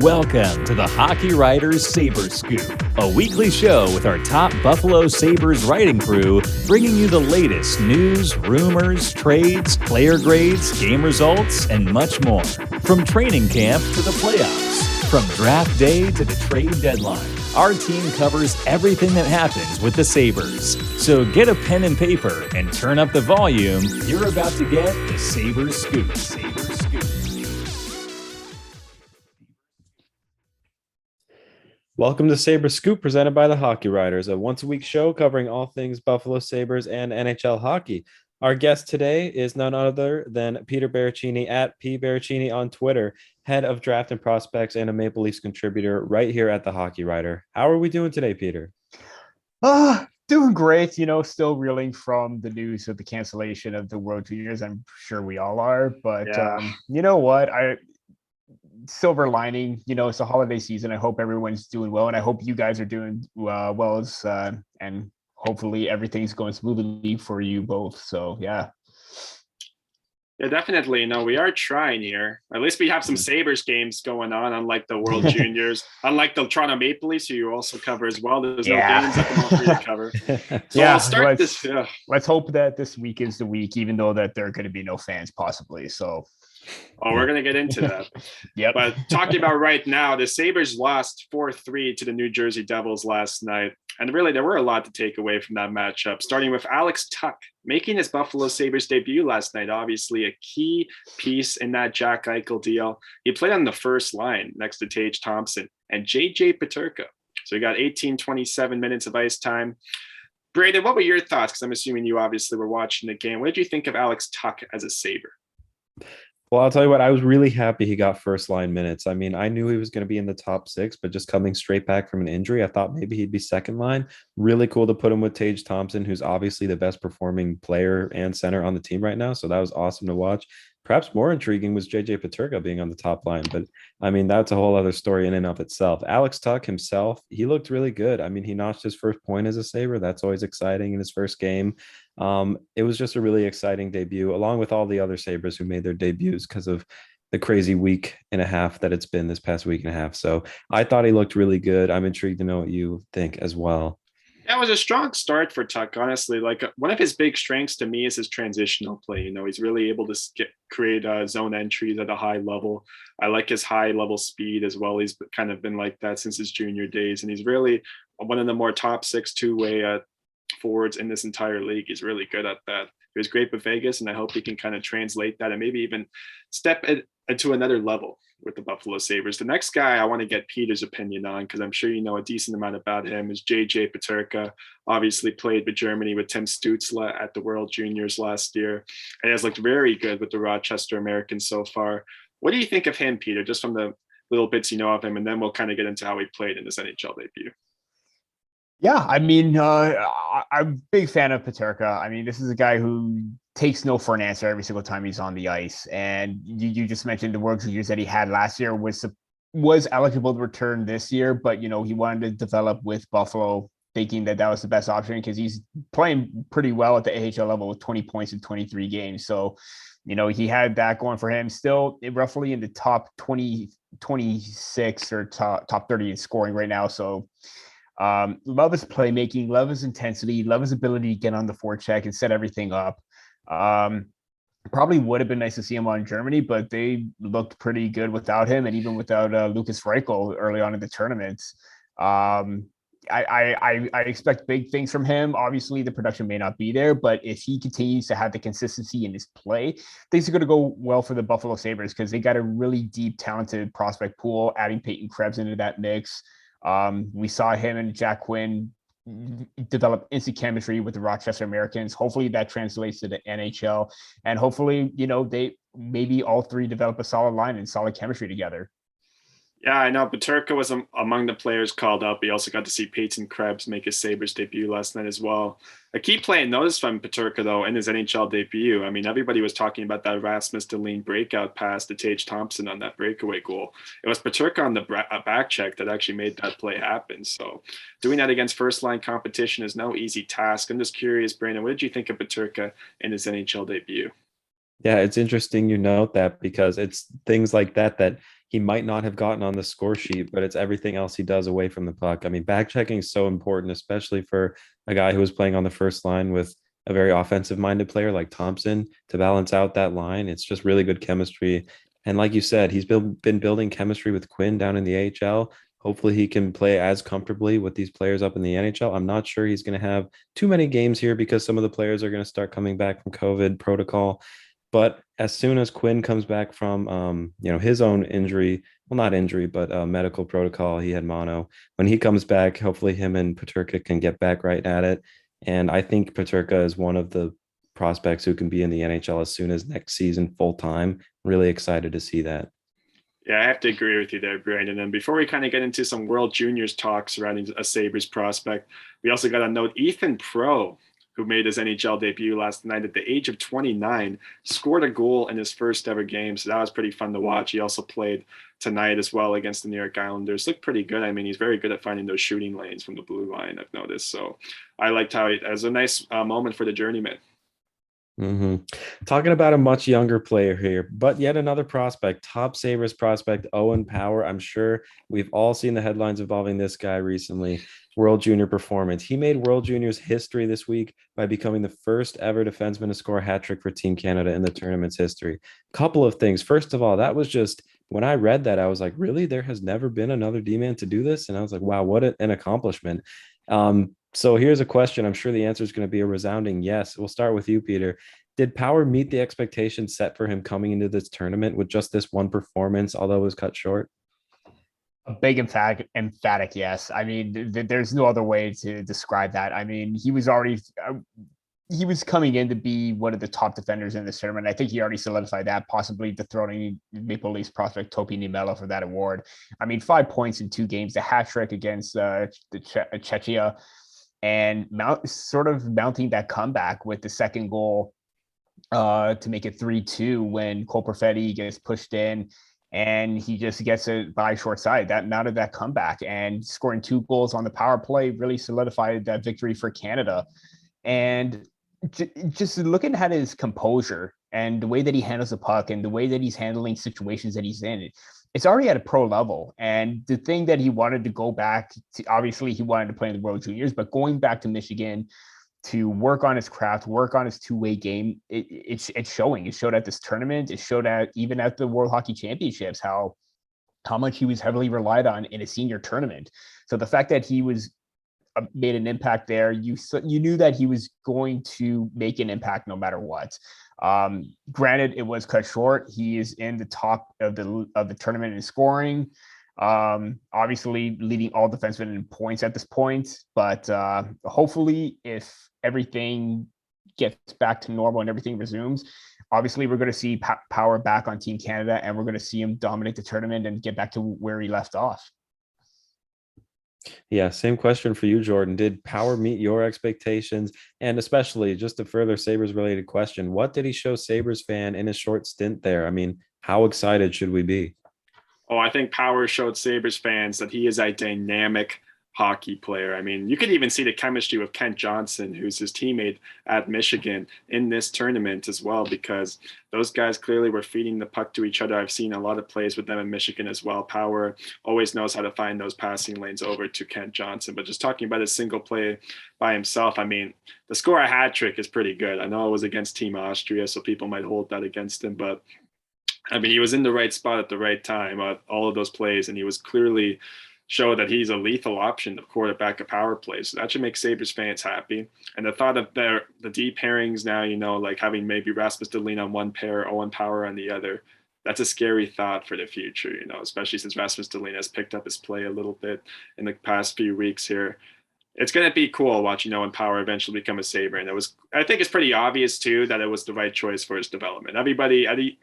Welcome to the Hockey Writers Sabres Scoop, a weekly show with our top Buffalo Sabres writing crew, bringing you the latest news, rumors, trades, player grades, game results, and much more. From training camp to the playoffs, from draft day to the trade deadline, our team covers everything that happens with the Sabres. So get a pen and paper and turn up the volume. You're about to get the Sabres Scoop. Sabres Scoop. Welcome to Sabres Scoop, presented by the Hockey Writers, a once-a-week show covering all things Buffalo Sabres and NHL hockey. Our guest today is none other than Peter Baracchini at P. Baracchini on Twitter, head of draft and prospects and a Maple Leafs contributor right here at the Hockey Writer. How are we doing today, Peter? Doing great. Still reeling from the news of the cancellation of the World Juniors. I'm sure we all are, but you know what? Silver lining, it's a holiday season. I hope everyone's doing well, and I hope you guys are doing well as and hopefully everything's going smoothly for you both. So yeah, definitely. We are trying here. At least we have some Sabres games going on, unlike the World Juniors, unlike the Toronto Maple Leafs, who you also cover as well. There's no games at the moment for you to cover. So I'll start this. Let's hope that this week is the week, even though that there are going to be no fans possibly. So. Oh, we're going to get into that. Yep. But talking about right now, the Sabres lost 4-3 to the New Jersey Devils last night. And really, there were a lot to take away from that matchup, starting with Alex Tuch making his Buffalo Sabres debut last night. Obviously, a key piece in that Jack Eichel deal. He played on the first line next to Tage Thompson and JJ Peterka. So he got 27 minutes of ice time. Braden, what were your thoughts? Because I'm assuming you obviously were watching the game. What did you think of Alex Tuch as a Sabre? Well, I'll tell you what, I was really happy he got first line minutes. I mean, I knew he was going to be in the top six, but just coming straight back from an injury, I thought maybe he'd be second line. Really cool to put him with Tage Thompson, who's obviously the best performing player and center on the team right now. So that was awesome to watch. Perhaps more intriguing was JJ Peterka being on the top line, but I mean, that's a whole other story in and of itself. Alex Tuch himself, he looked really good. I mean, he notched his first point as a Sabre. That's always exciting in his first game. It was just a really exciting debut, along with all the other Sabres who made their debuts because of the crazy week and a half that it's been this past week and a half. So I thought he looked really good. I'm intrigued to know what you think as well. That was a strong start for Tuch, honestly. Like, one of his big strengths to me is his transitional play. He's really able to create zone entries at a high level. I like his high level speed as well. He's kind of been like that since his junior days. And he's really one of the more top six two-way forwards in this entire league. He's really good at that. He was great with Vegas, and I hope he can kind of translate that and maybe even step it into another level with the Buffalo Sabres. The next guy I want to get Peter's opinion on, because I'm sure you know a decent amount about him, is JJ Peterka. Obviously played with Germany with Tim Stützle at the World Juniors last year, and has looked very good with the Rochester Americans so far. What do you think of him, Peter, just from the little bits you know of him, and then we'll kind of get into how he played in his NHL debut? Yeah, I mean, I'm a big fan of Peterka. I mean, this is a guy who takes no for an answer every single time he's on the ice. And you just mentioned the World Juniors that he had last year was eligible to return this year, but he wanted to develop with Buffalo, thinking that was the best option because he's playing pretty well at the AHL level with 20 points in 23 games. So, he had that going for him. Still roughly in the top 26 or top 30 in scoring right now. So. Love his playmaking, love his intensity, love his ability to get on the forecheck and set everything up. Probably would have been nice to see him on Germany, but they looked pretty good without him, and even without Lucas Reichel early on in the tournaments. I expect big things from him. Obviously, the production may not be there, but if he continues to have the consistency in his play, things are going to go well for the Buffalo Sabres because they got a really deep, talented prospect pool. Adding Peyton Krebs into that mix. We saw him and Jack Quinn develop instant chemistry with the Rochester Americans. Hopefully that translates to the NHL, and hopefully, they maybe all three develop a solid line and solid chemistry together. Yeah, I know. Peterka was among the players called up. We also got to see Peyton Krebs make his Sabres debut last night as well. A key play and notice from Peterka, though, in his NHL debut. I mean, everybody was talking about that Rasmus Dahlin breakout pass to Tage Thompson on that breakaway goal. It was Peterka on the back check that actually made that play happen. So doing that against first-line competition is no easy task. I'm just curious, Brandon, what did you think of Peterka in his NHL debut? Yeah, it's interesting you note that because it's things like that he might not have gotten on the score sheet, but it's everything else he does away from the puck. I mean, back checking is so important, especially for a guy who was playing on the first line with a very offensive minded player like Thompson to balance out that line. It's just really good chemistry. And like you said, he's been building chemistry with Quinn down in the AHL. Hopefully, he can play as comfortably with these players up in the NHL. I'm not sure he's going to have too many games here because some of the players are going to start coming back from COVID protocol. But as soon as Quinn comes back from, his own injury, well, not injury, but medical protocol, he had mono. When he comes back, hopefully him and Peterka can get back right at it. And I think Peterka is one of the prospects who can be in the NHL as soon as next season full time. Really excited to see that. Yeah, I have to agree with you there, Brandon. And before we kind of get into some World Juniors talk surrounding a Sabres prospect, we also got to note Ethan Pro, who made his NHL debut last night at the age of 29, scored a goal in his first ever game. So that was pretty fun to watch. He also played tonight as well against the New York Islanders. Looked pretty good. I mean, he's very good at finding those shooting lanes from the blue line, I've noticed. So I liked how it was a nice moment for the journeyman. Mm-hmm. Talking about a much younger player here, but yet another prospect, top Sabres prospect, Owen Power. I'm sure we've all seen the headlines involving this guy recently. World Junior performance. He made World Juniors history this week by becoming the first ever defenseman to score a hat trick for Team Canada in the tournament's history. Couple of things. First of all, that was just when I read that, I was like, really? There has never been another D-man to do this? And I was like, wow, what an accomplishment. So here's a question. I'm sure the answer is going to be a resounding yes. We'll start with you, Peter. Did Power meet the expectations set for him coming into this tournament with just this one performance, although it was cut short? A big emphatic yes. I mean, there's no other way to describe that. I mean, he was coming in to be one of the top defenders in this tournament. I think he already solidified that, possibly dethroning Maple Leafs prospect Topi Niemela for that award. I mean, 5 points in 2 games, the hat trick against the Czechia, and mounting that comeback with the second goal to make it 3-2 when Cole Perfetti gets pushed in and he just gets it by short side. That mounted that comeback, and scoring 2 goals on the power play really solidified that victory for Canada. And just looking at his composure and the way that he handles the puck and the way that he's handling situations that he's in, it's already at a pro level. And the thing that he wanted to go back to, obviously he wanted to play in the World Juniors, but going back to Michigan to work on his craft, work on his two-way game, it's showing. It showed at this tournament. It showed even at the World Hockey Championships how much he was heavily relied on in a senior tournament. So the fact that he was made an impact there, you knew that he was going to make an impact no matter what. Granted, it was cut short. He is in the top of the tournament in scoring. Obviously leading all defensemen in points at this point, but hopefully if everything gets back to normal and everything resumes, obviously we're going to see Power back on Team Canada, and we're going to see him dominate the tournament and get back to where he left off. Yeah, same question for you, Jordan. Did Power meet your expectations? And especially, just a further Sabres related question, what did he show Sabres fan in his short stint there? I mean, how excited should we be? Oh, I think Power showed Sabres fans that he is a dynamic hockey player. I mean, you could even see the chemistry with Kent Johnson, who's his teammate at Michigan, in this tournament as well, because those guys clearly were feeding the puck to each other. I've seen a lot of plays with them in Michigan as well. Power always knows how to find those passing lanes over to Kent Johnson. But just talking about a single play by himself, I mean, the score a hat trick is pretty good. I know it was against Team Austria, so people might hold that against him, but I mean, he was in the right spot at the right time, all of those plays, and he was clearly showed that he's a lethal option to quarterback a power play. So that should make Sabres fans happy. And the thought of the deep pairings now, like having maybe Rasmus Dahlin on one pair, Owen Power on the other, that's a scary thought for the future, especially since Rasmus Dahlin has picked up his play a little bit in the past few weeks here. It's going to be cool watching Owen Power eventually become a Sabre. And I think it's pretty obvious too that it was the right choice for his development.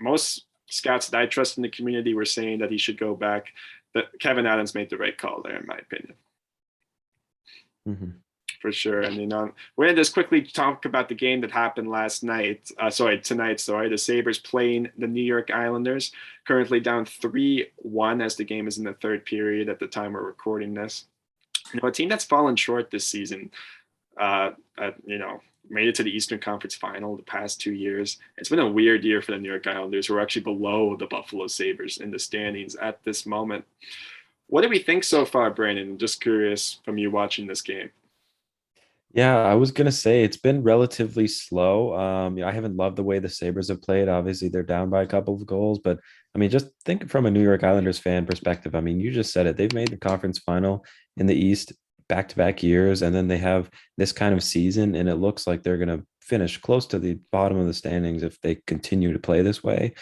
Most scouts that I trust in the community were saying that he should go back. But Kevin Adams made the right call there, in my opinion. Mm-hmm. For sure. I mean, we're going to just quickly talk about the game that happened tonight. The Sabres playing the New York Islanders, currently down 3-1 as the game is in the third period at the time we're recording this. A team that's fallen short this season, made it to the Eastern Conference Final the past 2 years. It's been a weird year for the New York Islanders, who are actually below the Buffalo Sabres in the standings at this moment. What do we think so far, Brandon? I'm just curious from you watching this game. Yeah, I was gonna say it's been relatively slow. I haven't loved the way the Sabres have played. Obviously, they're down by a couple of goals, but I mean, just think from a New York Islanders fan perspective. I mean, you just said it. They've made the conference final in the East back-to-back years, and then they have this kind of season, and it looks like they're gonna finish close to the bottom of the standings if they continue to play this way.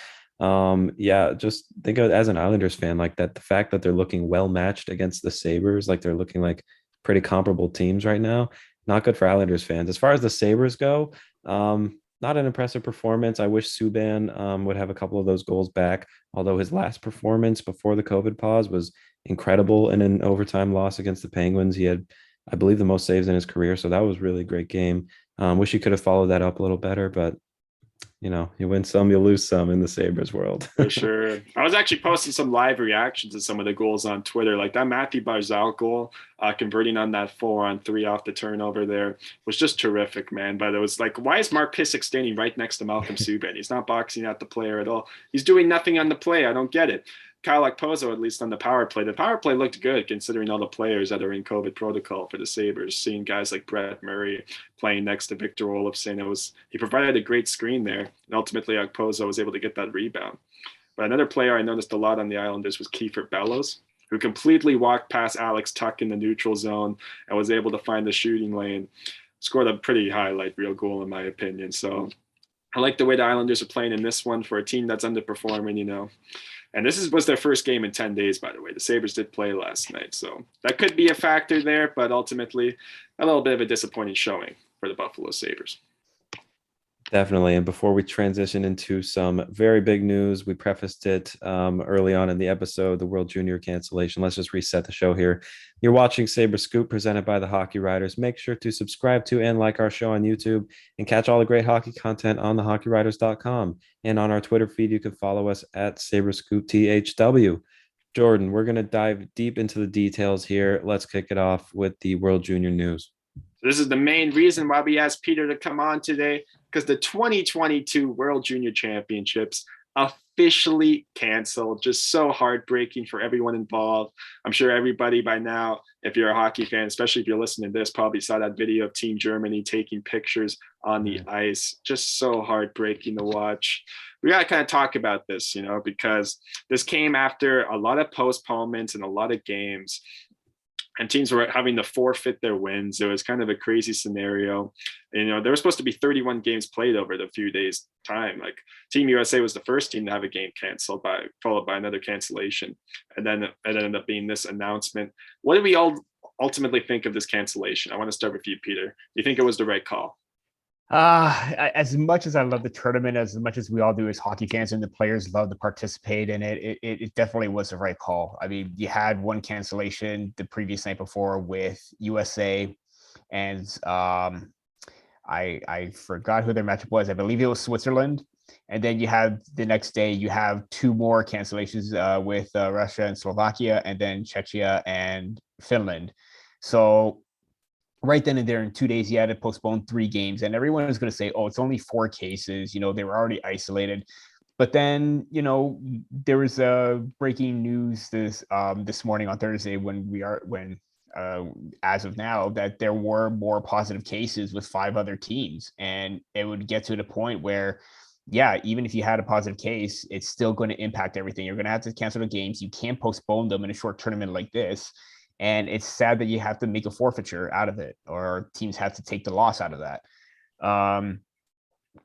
Yeah, just think of it as an Islanders fan, like that. The fact that they're looking well matched against the Sabres, like they're looking like pretty comparable teams right now, not good for Islanders fans. As far as the Sabres go, not an impressive performance. I wish Subban would have a couple of those goals back, although his last performance before the COVID pause was incredible in an overtime loss against the Penguins. He had, I believe, the most saves in his career. So that was really a great game. Wish he could have followed that up a little better, but you win some, you lose some in the Sabres world. For sure. I was actually posting some live reactions to some of the goals on Twitter. Like that Matthew Barzal goal, converting on that 4-on-3 off the turnover there was just terrific, man. But it was like, why is Mark Pysyk standing right next to Malcolm Subban? He's not boxing out the player at all. He's doing nothing on the play. I don't get it. Kyle Okposo, at least on the power play. The power play looked good considering all the players that are in COVID protocol for the Sabres. Seeing guys like Brett Murray playing next to Victor Olofsson, he provided a great screen there. And ultimately, Okposo was able to get that rebound. But another player I noticed a lot on the Islanders was Kiefer Bellows, who completely walked past Alex Tuch in the neutral zone and was able to find the shooting lane. Scored a pretty highlight reel goal, in my opinion. So I like the way the Islanders are playing in this one for a team that's underperforming, And this was their first game in 10 days, by the way. The Sabres did play last night, so that could be a factor there, but ultimately a little bit of a disappointing showing for the Buffalo Sabres. Definitely. And before we transition into some very big news, we prefaced it early on in the episode, the World Junior cancellation. Let's just reset the show here. You're watching Sabres Scoop presented by the Hockey Writers. Make sure to subscribe to and like our show on YouTube and catch all the great hockey content on thehockeywriters.com. And on our Twitter feed, you can follow us at Sabres Scoop THW. Jordan, we're going to dive deep into the details here. Let's kick it off with the World Junior news. So this is the main reason why we asked Peter to come on today, because the 2022 World Junior Championships officially canceled. Just so heartbreaking for everyone involved. I'm sure everybody by now, if you're a hockey fan, especially if you're listening to this, probably saw that video of Team Germany taking pictures on the ice. Just so heartbreaking to watch. We got to kind of talk about this, because this came after a lot of postponements and a lot of games. And teams were having to forfeit their wins. It was kind of a crazy scenario. And, there were supposed to be 31 games played over the few days' time. Like Team USA was the first team to have a game canceled, followed by another cancellation. And then it ended up being this announcement. What did we all ultimately think of this cancellation? I want to start with you, Peter. Do you think it was the right call? As much as I love the tournament, as much as we all do as hockey fans and the players love to participate in it, it definitely was the right call. I mean, you had one cancellation the previous night before with USA, and I forgot who their matchup was. I believe it was Switzerland. And then you have the next day, you have two more cancellations with Russia and Slovakia, and then Czechia and Finland. So right then and there in 2 days, you had to postpone 3 games, and everyone was going to say, oh, it's only 4 cases. They were already isolated. But then, there was a breaking news this morning on Thursday as of now, that there were more positive cases with 5 other teams. And it would get to the point where, yeah, even if you had a positive case, it's still going to impact everything. You're going to have to cancel the games. You can't postpone them in a short tournament like this. And it's sad that you have to make a forfeiture out of it, or teams have to take the loss out of that.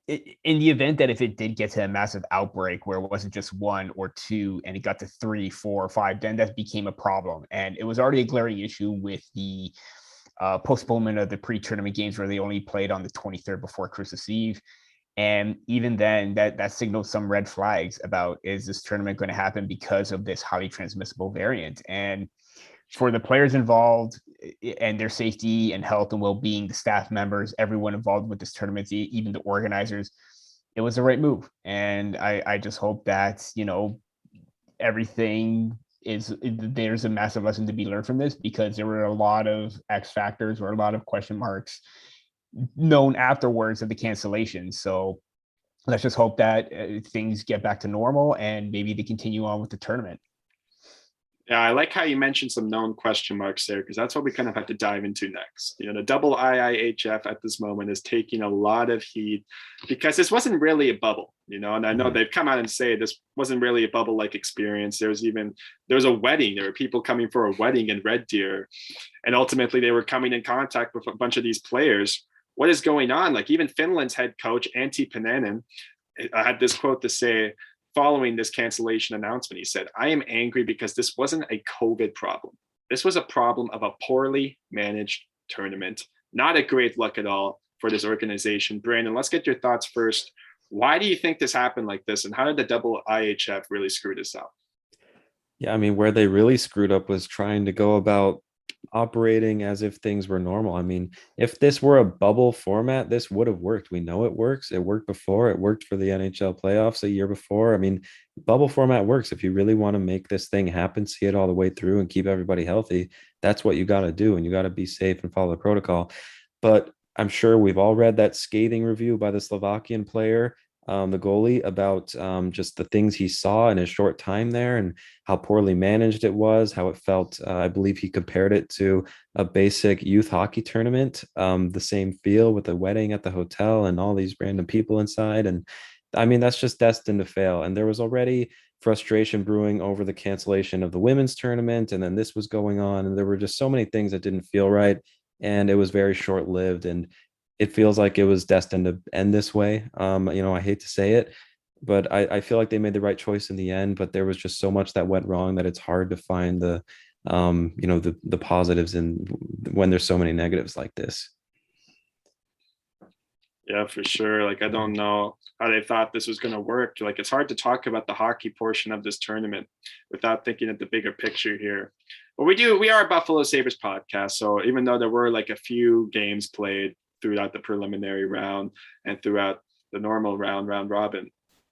In the event that if it did get to a massive outbreak where it wasn't just 1 or 2 and it got to 3, 4, or 5, then that became a problem. And it was already a glaring issue with the postponement of the pre-tournament games where they only played on the 23rd before Christmas Eve. And even then, that signaled some red flags about, is this tournament going to happen because of this highly transmissible variant? And for the players involved and their safety and health and well-being, the staff members, everyone involved with this tournament, even the organizers, it was the right move. And I just hope that, everything there's a massive lesson to be learned from this, because there were a lot of X factors or a lot of question marks known afterwards of the cancellation. So let's just hope that things get back to normal and maybe they continue on with the tournament. Yeah, I like how you mentioned some known question marks there, because that's what we kind of have to dive into next. The double IIHF at this moment is taking a lot of heat because this wasn't really a bubble, and I know they've come out and say this wasn't really a bubble-like experience. There was a wedding. There were people coming for a wedding in Red Deer, and ultimately they were coming in contact with a bunch of these players. What is going on? Like, even Finland's head coach, Antti Pennanen, had this quote to say, following this cancellation announcement, he said, "I am angry because this wasn't a COVID problem. This was a problem of a poorly managed tournament. Not a great look at all for this organization." Brandon, let's get your thoughts first. Why do you think this happened like this? And how did the double IHF really screw this up? Yeah, I mean, where they really screwed up was trying to go about operating as if things were normal. I mean, if this were a bubble format, this would have worked. We know it works. It worked before. It worked for the NHL playoffs a year before. I mean, bubble format works. If you really want to make this thing happen, see it all the way through and keep everybody healthy, that's what you got to do. And you got to be safe and follow the protocol. But I'm sure we've all read that scathing review by the Slovakian player, the goalie, about just the things he saw in his short time there and how poorly managed it was, how it felt. I believe he compared it to a basic youth hockey tournament, the same feel with a wedding at the hotel and all these random people inside. And I mean, that's just destined to fail. And there was already frustration brewing over the cancellation of the women's tournament. And then this was going on. And there were just so many things that didn't feel right. And it was very short lived. And it feels like it was destined to end this way. I hate to say it, but I feel like they made the right choice in the end. But there was just so much that went wrong that it's hard to find the positives in when there's so many negatives like this. Yeah, for sure. Like, I don't know how they thought this was going to work. Like, it's hard to talk about the hockey portion of this tournament without thinking of the bigger picture here. But we are a Buffalo Sabres podcast. So even though there were like a few games played throughout the preliminary round and throughout the normal round robin,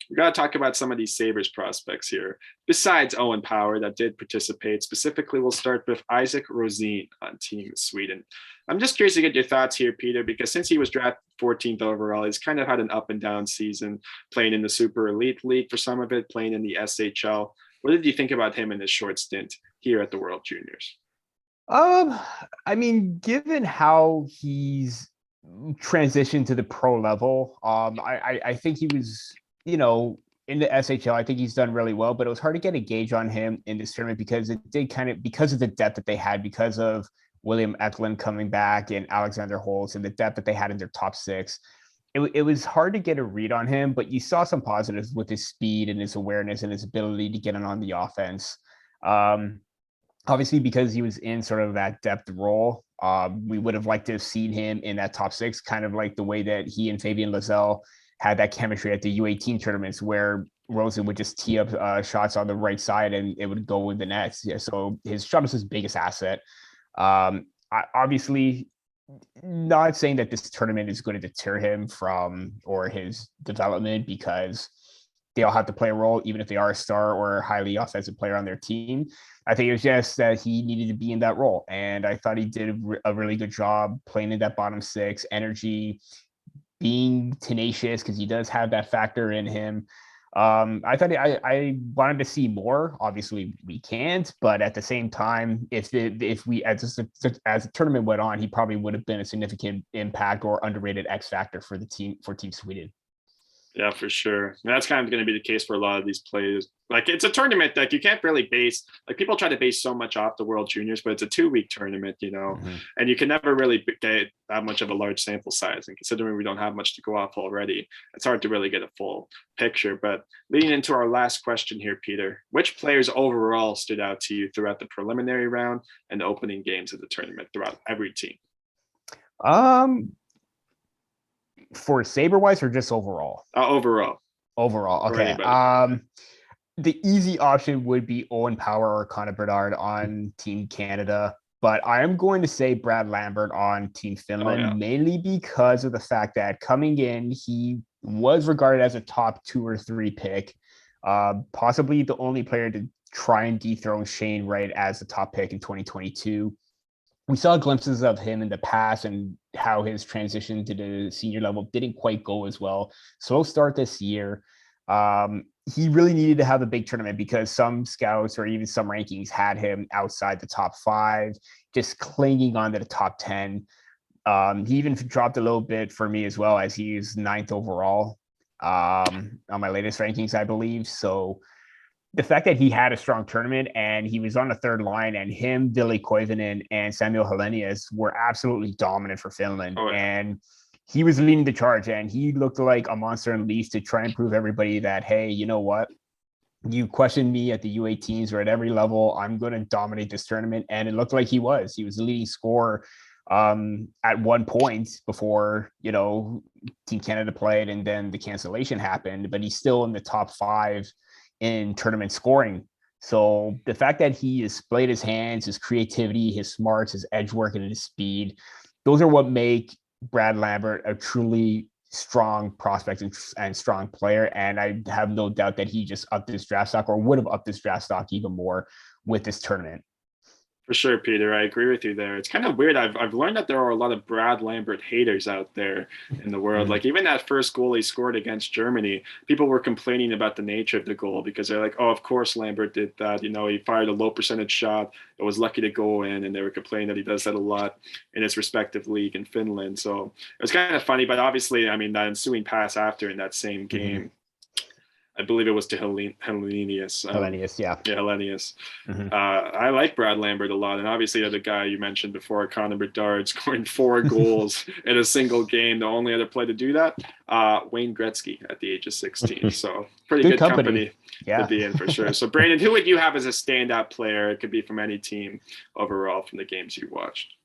we got to talk about some of these Sabres prospects here. Besides Owen Power, that did participate. Specifically, we'll start with Isaac Rosén on Team Sweden. I'm just curious to get your thoughts here, Peter, because since he was drafted 14th overall, he's kind of had an up and down season, playing in the Super Elite League for some of it, playing in the SHL. What did you think about him in his short stint here at the World Juniors? I mean, given how he's transitioned to the pro level, I think he was, in the SHL, I think he's done really well, but it was hard to get a gauge on him in this tournament because it did because of the depth that they had, because of William Eklund coming back and Alexander Holtz and the depth that they had in their top six. It was hard to get a read on him, but you saw some positives with his speed and his awareness and his ability to get in on the offense. Obviously, because he was in sort of that depth role, we would have liked to have seen him in that top six, kind of like the way that he and Fabian Lozelle had that chemistry at the U18 tournaments where Rosen would just tee up shots on the right side and it would go in the nets. Yeah, so his shot is his biggest asset. Obviously, not saying that this tournament is going to deter him from or his development, because they all have to play a role, even if they are a star or a highly offensive player on their team. I think it was just that he needed to be in that role. And I thought he did a really good job playing in that bottom six, energy, being tenacious, because he does have that factor in him. I thought I wanted to see more. Obviously, we can't, but at the same time, if we as the tournament went on, he probably would have been a significant impact or underrated X factor for Team Sweden. Yeah, for sure. And that's kind of going to be the case for a lot of these players. Like, it's a tournament that you can't really base, like, people try to base so much off the World Juniors, but it's a 2-week tournament, and you can never really get that much of a large sample size. And considering we don't have much to go off already, it's hard to really get a full picture. But leading into our last question here, Peter, which players overall stood out to you throughout the preliminary round and the opening games of the tournament throughout every team? For Sabre-wise or just overall? Overall. Overall, okay. The easy option would be Owen Power or Connor Bedard on Team Canada, but I am going to say Brad Lambert on Team Finland, mainly because of the fact that coming in, he was regarded as a top 2 or 3 pick, possibly the only player to try and dethrone Shane Wright as the top pick in 2022. we saw glimpses of him in the past and how his transition to the senior level didn't quite go as well. Slow start this year. He really needed to have a big tournament because some scouts or even some rankings had him outside the top 5, just clinging on to the top 10. He even dropped a little bit for me as well, as he's 9th overall on my latest rankings, I believe. So the fact that he had a strong tournament and he was on the third line, and him, Ville Koivunen, and Samuel Helenius were absolutely dominant for Finland. Oh, yeah. And he was leading the charge, and he looked like a monster in Leafs to try and prove everybody that, hey, you know what? You questioned me at the U18s or at every level. I'm going to dominate this tournament. And it looked like he was. He was the leading scorer at one point before, Team Canada played and then the cancellation happened, but he's still in the top 5 in tournament scoring. So the fact that he has displayed his hands, his creativity, his smarts, his edge work, and his speed, those are what make Brad Lambert a truly strong prospect and strong player. And I have no doubt that he just upped his draft stock, or would have upped his draft stock even more with this tournament. For sure, Peter. I agree with you there. It's kind of weird. I've learned that there are a lot of Brad Lambert haters out there in the world. Like even that first goal he scored against Germany, people were complaining about the nature of the goal because they're like, oh, of course Lambert did that. He fired a low percentage shot. It was lucky to go in, and they were complaining that he does that a lot in his respective league in Finland. So it was kind of funny, but obviously, I mean, the ensuing pass after in that same game, I believe it was to Helenius. Helenius, yeah. Yeah, Helenius. I like Brad Lambert a lot. And obviously, the other guy you mentioned before, Connor Bedard, scoring 4 goals in a single game. The only other player to do that, Wayne Gretzky at the age of 16. So pretty good company to be in for sure. So, Brandon, who would you have as a standout player? It could be from any team overall from the games you watched.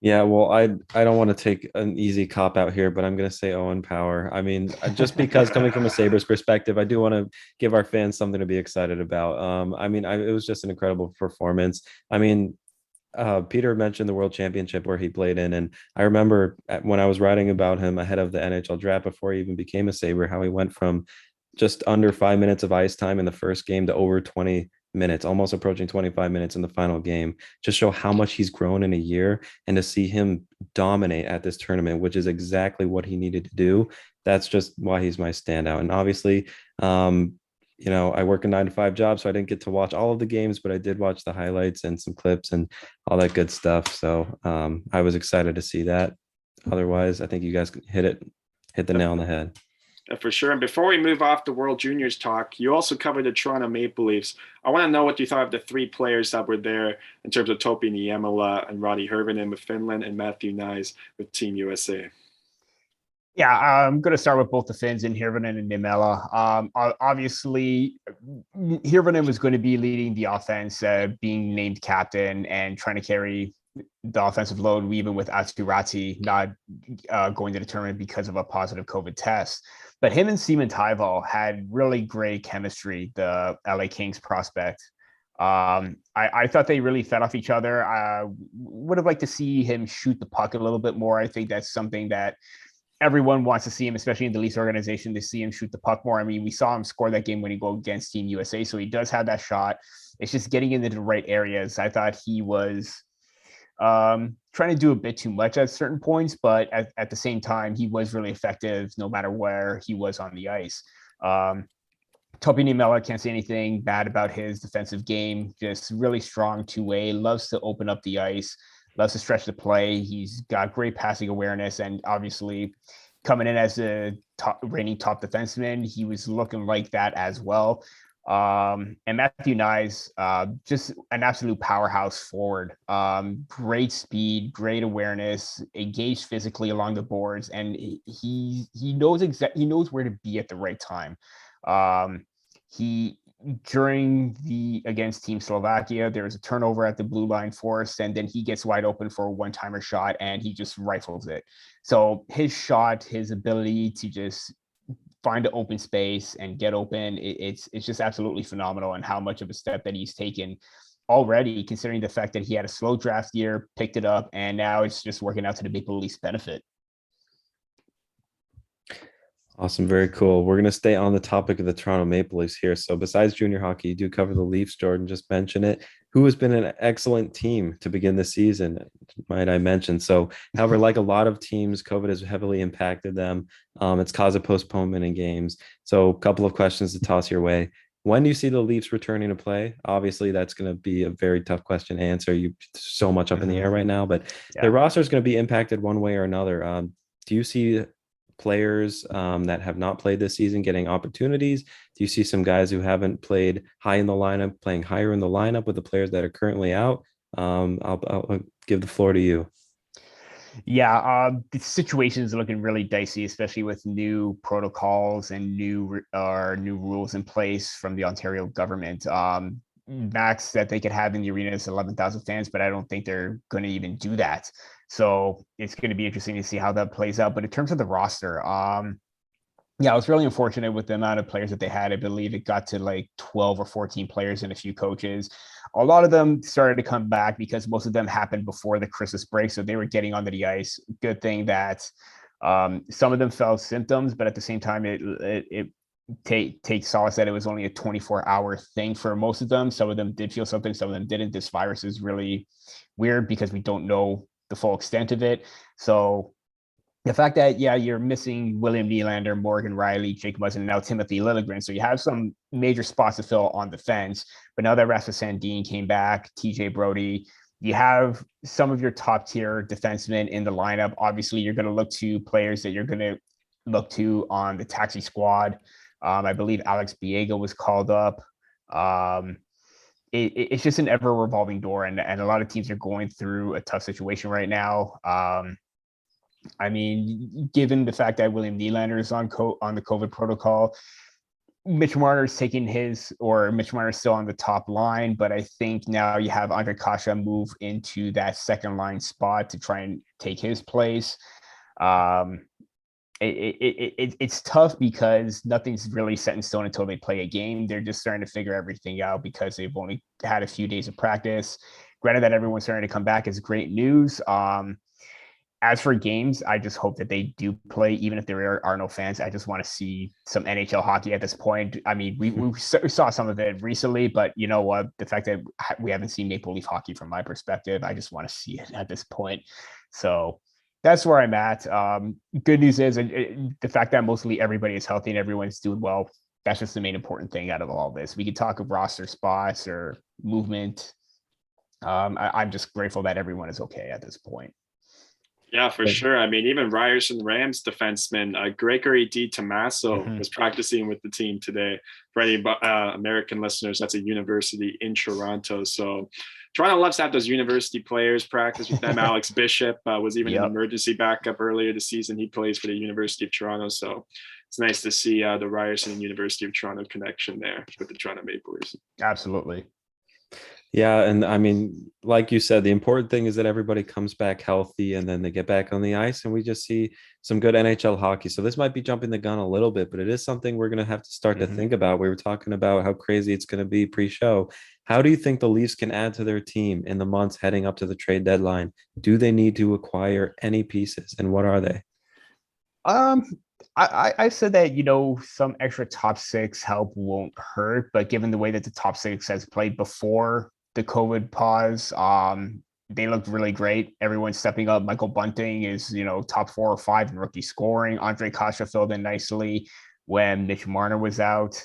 Yeah, well, I don't want to take an easy cop out here, but I'm going to say Owen Power. I mean, just because coming from a Sabres perspective, I do want to give our fans something to be excited about. It was just an incredible performance. I mean, Peter mentioned the World Championship where he played in, and I remember when I was writing about him ahead of the NHL draft before he even became a Sabre, how he went from just under 5 minutes of ice time in the first game to over 20 minutes, almost approaching 25 minutes in the final game. Just show how much he's grown in a year, and to see him dominate at this tournament, which is exactly what he needed to do. That's just why he's my standout. And obviously, I work a 9-to-5 job, so I didn't get to watch all of the games, but I did watch the highlights and some clips and all that good stuff. So I was excited to see that. Otherwise, I think you guys hit the nail on the head. For sure. And before we move off the World Juniors talk, you also covered the Toronto Maple Leafs. I want to know what you thought of the 3 players that were there in terms of Topi Niemela and Roddy Hirvonen with Finland and Matthew Nyes with Team USA. Yeah, I'm going to start with both the Finns and Hirvonen and Niemela. Obviously, Hirvonen was going to be leading the offense, being named captain and trying to carry the offensive load, even with Aatu Räty not going to the tournament because of a positive COVID test. But him and Simon Taival had really great chemistry, the LA Kings prospect. I thought they really fed off each other. I would have liked to see him shoot the puck a little bit more. I think that's something that everyone wants to see him, especially in the Leafs organization, to see him shoot the puck more. I mean, we saw him score that game when he go against Team USA, so he does have that shot. It's just getting into the right areas. I thought he was trying to do a bit too much at certain points, but at the same time, he was really effective no matter where he was on the ice. Topi Niemela, can't say anything bad about his defensive game. Just really strong two-way, loves to open up the ice, loves to stretch the play. He's got great passing awareness, and obviously coming in as a reigning top defenseman, he was looking like that as well. And Matthew Nyes, just an absolute powerhouse forward. Great speed, great awareness, engaged physically along the boards, and he knows where to be at the right time. During the against Team Slovakia, there was a turnover at the blue line for us, and then he gets wide open for a one-timer shot, and he just rifles it. So his shot, his ability to just find an open space and get open, it's just absolutely phenomenal, and how much of a step that he's taken already, considering the fact that he had a slow draft year, picked it up, and now it's just working out to the Maple Leafs' benefit. Awesome. Very cool. We're going to stay on the topic of the Toronto Maple Leafs here. So besides junior hockey, you do cover the Leafs. Jordan just mentioned it. who has been an excellent team to begin the season, might I mention. So, however, like a lot of teams, COVID has heavily impacted them. It's caused a postponement in games. So, a couple of questions to toss your way. When do you see the Leafs returning to play? Obviously, that's going to be a very tough question to answer. You so much up in the air right now, but their roster is going to be impacted one way or another. Do you see players that have not played this season getting opportunities? Do you see some guys who haven't played high in the lineup playing higher in the lineup with the players that are currently out? I'll give the floor to you. Yeah, the situation is looking really dicey, especially with new protocols and new rules in place from the Ontario government. Max that they could have in the arena is 11,000 fans, but I don't think they're going to even do that. So it's going to be interesting to see how that plays out. But in terms of the roster, yeah, I was really unfortunate with the amount of players that they had. I believe it got to like 12 or 14 players and a few coaches. A lot of them started to come back because most of them happened before the Christmas break. So they were getting onto the ice. Good thing that some of them felt symptoms, but at the same time, it take solace that it was only a 24-hour thing for most of them. Some of them did feel something, some of them didn't. This virus is really weird because we don't know the full extent of it. So the fact that, yeah, you're missing William Nylander, Morgan Riley, Jake Muzzin, and now Timothy Liljegren. So you have some major spots to fill on defense. But now that Rasmus Sandin came back, TJ Brody, you have some of your top tier defensemen in the lineup. Obviously, you're going to look to players that you're going to look to on the taxi squad. I believe Alex Biega was called up. It's just an ever revolving door, and a lot of teams are going through a tough situation right now. I mean, given the fact that William Nylander is on the COVID protocol, Mitch Marner is still on the top line, but I think now you have Andre Kasha move into that second line spot to try and take his place. It's tough because nothing's really set in stone until they play a game. They're just starting to figure everything out because they've only had a few days of practice. Granted that everyone's starting to come back is great news. As for games, I just hope that they do play, even if there are no fans. I just want to see some NHL hockey at this point. I mean, we saw some of it recently, but you know what? The fact that we haven't seen Maple Leaf hockey from my perspective, I just want to see it at this point. So that's where I'm at. Good news is the fact that mostly everybody is healthy and everyone's doing well. That's just the main important thing out of all this. We could talk of roster spots or movement. I'm just grateful that everyone is okay at this point. Yeah, for sure. I mean, even Ryerson Rams defenseman Gregory D. Tommaso was practicing with the team today. For any American listeners, that's a university in Toronto. So Toronto loves to have those university players practice with them. Alex Bishop was even an emergency backup earlier this season. He plays for the University of Toronto. So it's nice to see the Ryerson and University of Toronto connection there with the Toronto Maple Leafs. Absolutely. Yeah, and I mean, like you said, the important thing is that everybody comes back healthy and then they get back on the ice and we just see some good NHL hockey. So this might be jumping the gun a little bit, but it is something we're going to have to start to think about. We were talking about how crazy it's going to be pre-show. How do you think the Leafs can add to their team in the months heading up to the trade deadline? Do they need to acquire any pieces, and what are they? I said that, some extra top six help won't hurt, but given the way that the top six has played before the COVID pause, they looked really great. Everyone's stepping up. Michael Bunting is, top 4 or 5 in rookie scoring. Andre Kasha filled in nicely when Mitch Marner was out.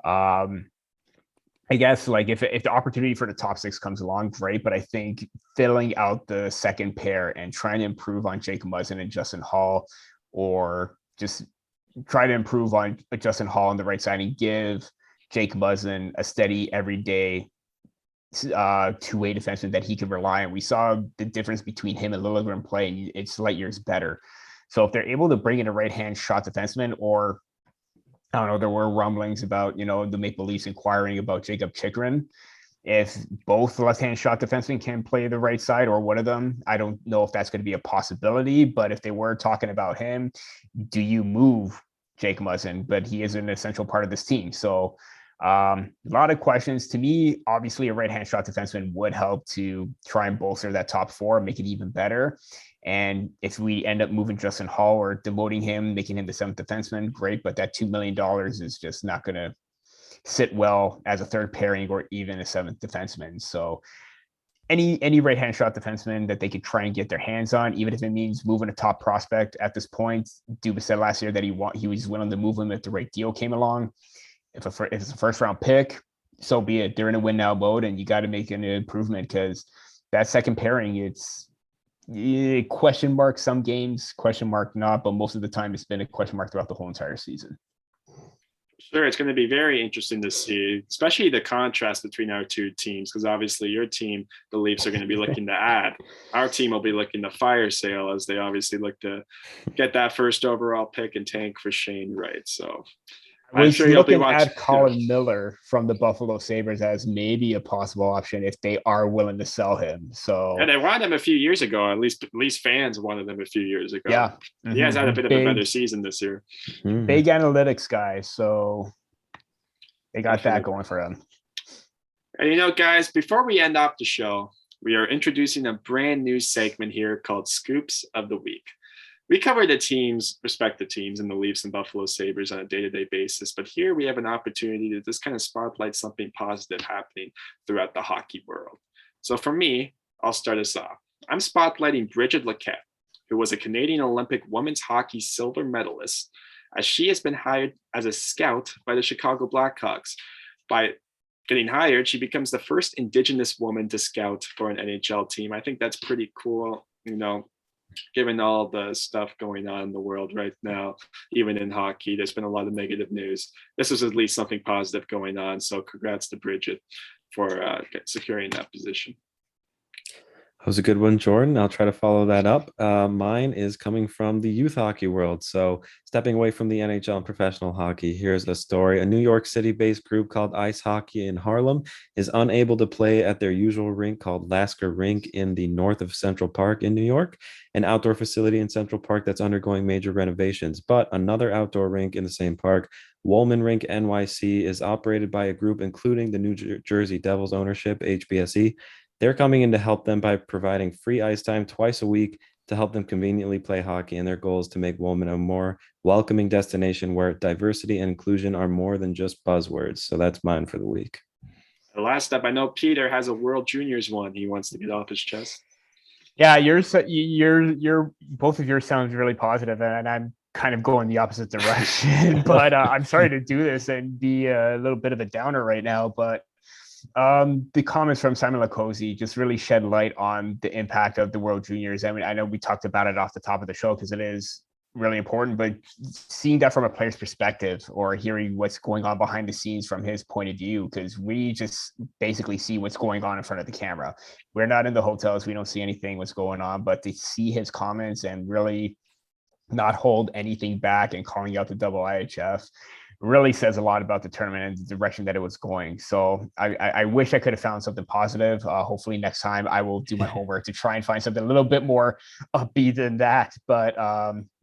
I guess like if the opportunity for the top six comes along, great. But I think filling out the second pair and trying to improve on Jake Muzzin and Justin Hall, or just try to improve on Justin Hall on the right side and give Jake Muzzin a steady everyday two-way defenseman that he could rely on. We saw the difference between him and Liljegren play, and it's light years better. So if they're able to bring in a right-hand shot defenseman, or I don't know, there were rumblings about, the Maple Leafs inquiring about Jacob Chikrin. If both left-hand shot defensemen can play the right side, or one of them, I don't know if that's going to be a possibility. But if they were talking about him, do you move Jake Muzzin? But he is an essential part of this team. So a lot of questions. To me, obviously, a right-hand shot defenseman would help to try and bolster that top 4, make it even better. And if we end up moving Justin Hall or demoting him, making him the 7th defenseman, great. But that $2 million is just not going to sit well as a third pairing or even a seventh defenseman. So any right-hand shot defenseman that they could try and get their hands on, even if it means moving a top prospect at this point. Dubas said last year that he was willing to move him if the right deal came along. If it's a first round pick, so be it. They're in a win now mode, and you got to make an improvement because that second pairing, it's question mark some games, question mark not, but most of the time it's been a question mark throughout the whole entire season. Sure, it's going to be very interesting to see, especially the contrast between our two teams, because obviously your team, the Leafs, are going to be looking to add. Our team will be looking to fire sale as they obviously look to get that first overall pick and tank for Shane Wright. So I was looking at Colin Miller from the Buffalo Sabres as maybe a possible option if they are willing to sell him. So and they wanted him a few years ago. At least fans wanted him a few years ago. Yeah, he has had a bit of a better season this year. Big analytics guy, so they got that going for him. And guys, before we end off the show, we are introducing a brand new segment here called Scoops of the Week. We cover the teams, respective teams in the Leafs and Buffalo Sabres on a day-to-day basis, but here we have an opportunity to just kind of spotlight something positive happening throughout the hockey world. So for me, I'll start us off. I'm spotlighting Brigette Lacquette, who was a Canadian Olympic women's hockey silver medalist, as she has been hired as a scout by the Chicago Blackhawks. By getting hired, she becomes the first Indigenous woman to scout for an NHL team. I think that's pretty cool, given all the stuff going on in the world right now. Even in hockey, there's been a lot of negative news. This was at least something positive going on. So congrats to Brigette for securing that position. That was a good one, Jordan. I'll try to follow that up. Mine is coming from the youth hockey world. So stepping away from the NHL and professional hockey, here's a story. A New York City-based group called Ice Hockey in Harlem is unable to play at their usual rink called Lasker Rink in the north of Central Park in New York, an outdoor facility in Central Park that's undergoing major renovations. But another outdoor rink in the same park, Woolman Rink NYC, is operated by a group including the New Jersey Devils ownership, HBSE. They're coming in to help them by providing free ice time twice a week to help them conveniently play hockey. And their goal is to make Woolman a more welcoming destination where diversity and inclusion are more than just buzzwords. So that's mine for the week. The last up, I know Peter has a World Juniors one he wants to get off his chest. Yeah, you're both of yours sounds really positive, and I'm kind of going the opposite direction. But I'm sorry to do this and be a little bit of a downer right now, but the comments from Simon Lacosi just really shed light on the impact of the World Juniors. I mean, I know we talked about it off the top of the show because it is really important, but seeing that from a player's perspective or hearing what's going on behind the scenes from his point of view, because we just basically see what's going on in front of the camera. We're not in the hotels. We don't see anything what's going on, but to see his comments and really not hold anything back and calling out the double IHF really says a lot about the tournament and the direction that it was going. So I wish I could have found something positive. Hopefully next time I will do my homework to try and find something a little bit more upbeat than that. But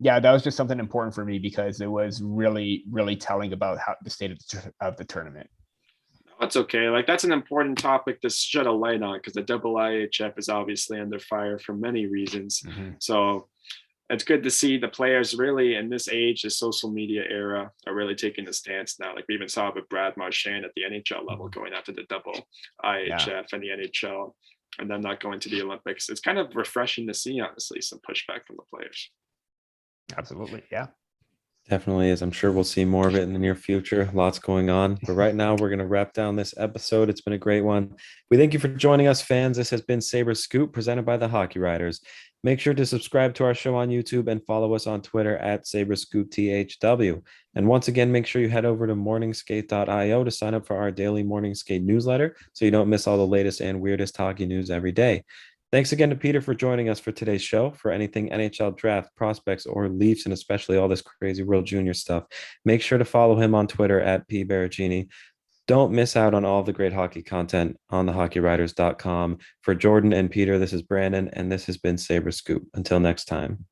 yeah, that was just something important for me because it was really, really telling about how the state of the tournament. That's okay. Like that's an important topic to shed a light on because the double IHF is obviously under fire for many reasons. Mm-hmm. So it's good to see the players really in this age, the social media era, are really taking a stance now. Like we even saw with Brad Marchand at the NHL level going after the double IHF and the NHL and then not going to the Olympics. It's kind of refreshing to see, honestly, some pushback from the players. Absolutely. Yeah. Definitely is. I'm sure we'll see more of it in the near future. Lots going on. But right now, we're going to wrap down this episode. It's been a great one. We thank you for joining us, fans. This has been Sabres Scoop, presented by the Hockey Writers. Make sure to subscribe to our show on YouTube and follow us on Twitter at Sabres Scoop THW. And once again, make sure you head over to morningskate.io to sign up for our daily Morning Skate newsletter so you don't miss all the latest and weirdest hockey news every day. Thanks again to Peter for joining us for today's show. For anything NHL draft, prospects, or Leafs, and especially all this crazy World Junior stuff, make sure to follow him on Twitter at P. Baracchini. Don't miss out on all the great hockey content on thehockeywriters.com. For Jordan and Peter, this is Brandon, and this has been Sabres Scoop. Until next time.